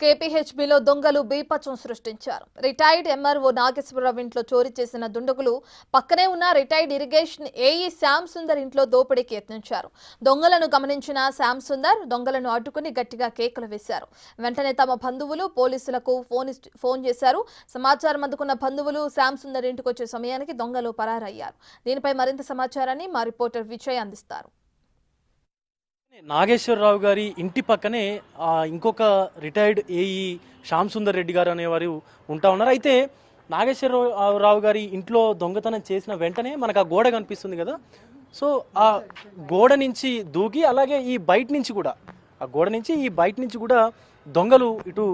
కేపీహెచ్బీలో దొంగలు బీపచ్చం సృష్టించారు. Retired MRO Nageswararao ఇంట్లో చోరీ చేసిన దుండగులు పక్కనే ఉన్న retired irrigation AE Shyam Sundar ఇంట్లో దోపిడీకి యత్నించారు. దొంగలను గమనించిన శ్యామ్ సుందర్ దొంగలను అడ్డుకుని గట్టిగా కేకలు వేశారు. వెంటనే తమ బంధువులు పోలీసులకు ఫోన్ చేశారు. సమాచారం అందుకున్న బంధువులు శ్యామ్ సుందర్ ఇంటికి వచ్చే సమయానికి దొంగలు పరారయ్యారు. దీనిపై మరింత సమాచారాన్ని మా రిపోర్టర్ విజయ్ అందిస్తారు. నాగేశ్వరరావు గారి ఇంటి పక్కనే ఇంకొక రిటైర్డ్ ఏఈ శ్యామ్ సుందర్ రెడ్డి గారు అనేవారు ఉంటా ఉన్నారు. అయితే నాగేశ్వరరావు గారి ఇంట్లో దొంగతనం చేసిన వెంటనే మనకు ఆ గోడ కనిపిస్తుంది కదా, సో ఆ గోడ నుంచి దూకి అలాగే ఈ బయట నుంచి కూడా ఆ గోడ నుంచి ఈ బయట నుంచి కూడా దొంగలు ఇటు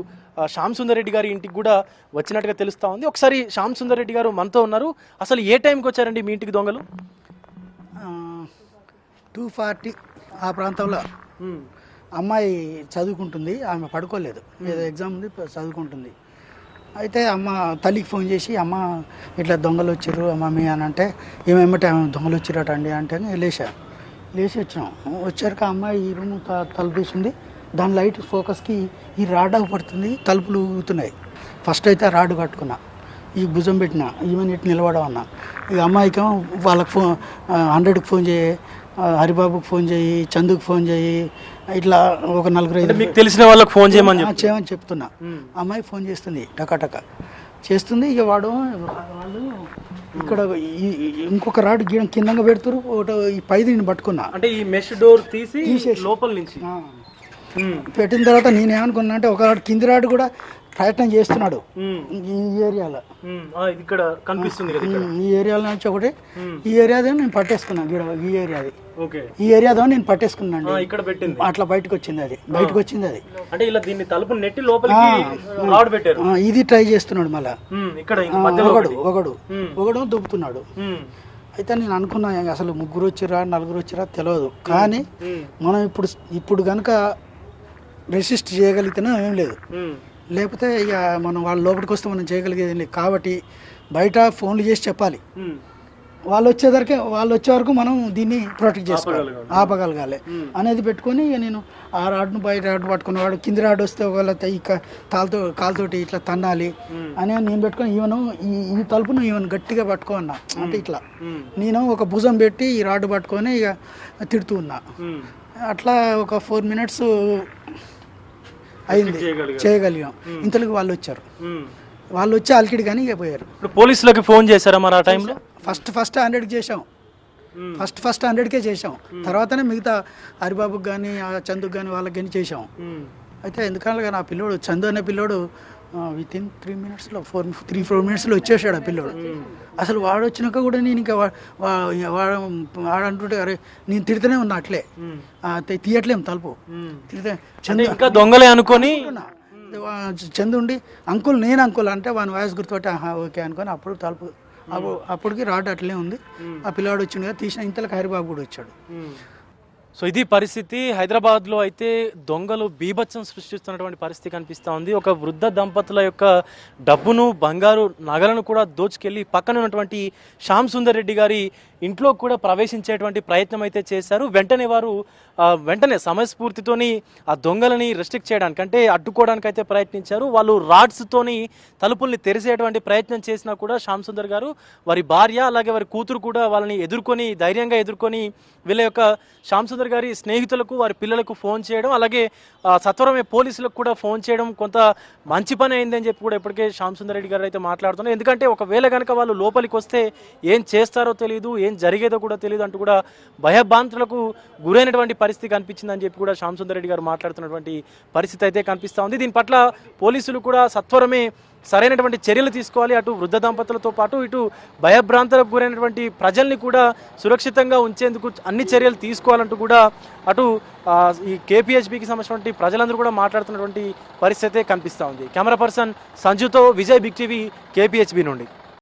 శ్యామ్ సుందర్ రెడ్డి గారి ఇంటికి కూడా వచ్చినట్టుగా తెలుస్తూ ఉంది. ఒకసారి శ్యామ్ సుందర్ రెడ్డి గారు మనతో ఉన్నారు. అసలు ఏ టైంకి వచ్చారండి మీ ఇంటికి దొంగలు? 2:40 ఆ ప్రాంతంలో. అమ్మాయి చదువుకుంటుంది, ఆమె పడుకోలేదు, ఏదో ఎగ్జామ్ ఉంది, చదువుకుంటుంది. అయితే అమ్మ తల్లికి ఫోన్ చేసి, అమ్మ ఇట్లా దొంగలు వచ్చారు మమ్మీ అని అంటే, ఏమేమిటి దొంగలు వచ్చారట అండి అంటే లేచి వచ్చినాం. వచ్చాక అమ్మాయి ఈ రూమ్ తలుపు తీసింది. దాని లైట్ ఫోకస్కి ఈ రాడ్ పడుతుంది, తలుపులు ఊగుతున్నాయి. ఫస్ట్ అయితే రాడ్ కట్టుకున్నా, ఈ భుజం పెట్టిన, ఈమెన్ ఇటు నిలబడమన్నా. ఇక అమ్మాయికేమో వాళ్ళకి 100కి ఫోన్ చేయి, హరిబాబుకి ఫోన్ చేయి, చందుకు ఫోన్ చేయి, ఇట్లా ఒక 4-5 మీకు తెలిసిన వాళ్ళకి ఫోన్ చేయమని చెప్తున్నా. అమ్మాయి ఫోన్ చేస్తుంది, టకాటక చేస్తుంది. ఇక వాళ్ళు ఇక్కడ ఇంకొక రాడ్ గీయడం కిందంగా పెడుతురు. ఈ పైది నేను పట్టుకున్నా, అంటే ఈ మెష్ డోర్ తీసేసి లోపల నుంచి పెట్టిన తర్వాత నేనేమనుకున్నా అంటే ఒక రాడ్ కింది రాడ్ కూడా ప్రయత్నం చేస్తున్నాడు ఈ ఏరియాలో. ఇక్కడ కనిపిస్తుంది ఈ ఏరియాలో నుంచి ఒకటి, ఈ ఏరియాదో నేను పట్టేసుకున్నాను. ఈ ఏరియాదో నేను పట్టేసుకున్నాను. ఇక్కడ పెట్టింది అట్లా బయటకు వచ్చింది అది. అంటే ఇలా దీన్ని తలుపు నెట్టి లోపలికి రాడ్ పెట్టారు. ఇది ట్రై చేస్తున్నాడు మళ్ళా. ఇక్కడ ఒకడు దుబ్బుతున్నాడు. అయితే నేను అనుకున్నా అసలు 3 వచ్చిరా 4 వచ్చిరా తెలియదు. కానీ మనం ఇప్పుడు కనుక రెసిస్ట్ చేయగలిగితేనే ఏం లేదు, లేకపోతే ఇక మనం వాళ్ళ లోపలికి వస్తే మనం చేయగలిగేది లేదు. కాబట్టి బయట ఫోన్లు చేసి చెప్పాలి. వాళ్ళు వచ్చే వరకు మనం దీన్ని ప్రొటెక్ట్ చేసుకోవాలి, ఆపగలగాలి అనేది పెట్టుకొని ఇక నేను ఆ రాడ్ను బయట రాడ్ పట్టుకునేవాడు. కింది రాడ్ వస్తే ఒకవేళ కాలుతోటి ఇట్లా తన్నాలి అని నేను పెట్టుకొని ఈ తలుపును గట్టిగా పట్టుకున్నా. అంటే ఇట్లా నేను ఒక భుజం పెట్టి ఈ రాడ్ పట్టుకొని ఇక తిడుతూ ఉన్నా. అట్లా ఒక 4 minutes అయింది, చేయగలిగాం. ఇంతలోకి వాళ్ళు వచ్చి అలికిడి కానీ ఇక పోయారు. పోలీసులకు ఫోన్ చేశారా మరి ఆ టైంలో? ఫస్ట్ 100కి చేసాం, ఫస్ట్ 100కే చేసాం. తర్వాతనే మిగతా హరిబాబుకి కానీ చందుకు కానీ వాళ్ళకి కానీ చేసాం. అయితే ఎందుకంటే నా పిల్లోడు చందు అనే పిల్లోడు వితిన్ 3 minutesలో 3-4 minutesలో వచ్చేసాడు ఆ పిల్లోడు. అసలు వాడు వచ్చినాక కూడా నేను ఇంకా వాడు అంటుంటే అరే నేను తిడుతూనే ఉన్నా, అట్లే తీయట్లేము తలుపు. చందు ఇంకా దొంగలే అనుకొని చందు ఉండి అంకుల్ అంటే వాని వాయిస్ గుర్తుపట్టి ఓకే అనుకొని అప్పుడు తలుపు అప్పటికి రాడ్ అట్లే ఉంది. ఆ పిల్లవాడు వచ్చింది కదా, తీసిన ఇంతలోకి హరిబాబు కూడా వచ్చాడు. సో ఇది పరిస్థితి. హైదరాబాద్లో అయితే దొంగలు బీభత్సం సృష్టిస్తున్నటువంటి పరిస్థితి కనిపిస్తూ ఉంది. ఒక వృద్ధ దంపతుల యొక్క డబ్బును, బంగారు నగలను కూడా దోచుకెళ్ళి పక్కన ఉన్నటువంటి శ్యామ్ సుందర్ రెడ్డి గారి ఇంట్లో కూడా ప్రవేశించేటువంటి ప్రయత్నం అయితే చేశారు. వెంటనే సమయస్ఫూర్తితోని ఆ దొంగలని రెస్ట్రిక్ట్ చేయడానికి, అంటే అడ్డుకోవడానికి అయితే ప్రయత్నించారు. వాళ్ళు రాడ్స్తోని తలుపుల్ని తెరిసేటువంటి ప్రయత్నం చేసినా కూడా శ్యామ్ సుందర్ గారు, వారి భార్య అలాగే వారి కూతురు కూడా వాళ్ళని ధైర్యంగా ఎదుర్కొని వీళ్ళ యొక్క శ్యామ్ సుందర్ గారి స్నేహితులకు, వారి పిల్లలకు ఫోన్ చేయడం, అలాగే సత్వరమే పోలీసులకు కూడా ఫోన్ చేయడం కొంత మంచి పని అయిందని చెప్పి కూడా ఇప్పటికే శ్యామ్ సుందర్ రెడ్డి గారు అయితే మాట్లాడుతున్నారు. ఎందుకంటే ఒకవేళ కనుక వాళ్ళు లోపలికి వస్తే ఏం చేస్తారో తెలియదు, ఏం జరిగేదో కూడా తెలియదు అంటూ కూడా భయభ్రాంతులకు గురైనటువంటి పరిస్థితి కనిపించిందని చెప్పి కూడా శ్యామ్ సుందర్ రెడ్డి గారు మాట్లాడుతున్నటువంటి పరిస్థితి అయితే కనిపిస్తూ ఉంది. దీని పట్ల పోలీసులు కూడా సత్వరమే సరైనటువంటి చర్యలు తీసుకోవాలి. అటు వృద్ధ దంపతులతో పాటు ఇటు భయభ్రాంతులకు గురైనటువంటి ప్రజల్ని కూడా సురక్షితంగా ఉంచేందుకు అన్ని చర్యలు తీసుకోవాలంటూ కూడా అటు ఈ కేపీహెచ్బీకి సంబంధించినటువంటి ప్రజలందరూ కూడా మాట్లాడుతున్నటువంటి పరిస్థితి కనిపిస్తూ ఉంది. కెమెరా పర్సన్ సంజుతో విజయ్, బిగ్ టీవీ, కేపీహెచ్బీ నుండి.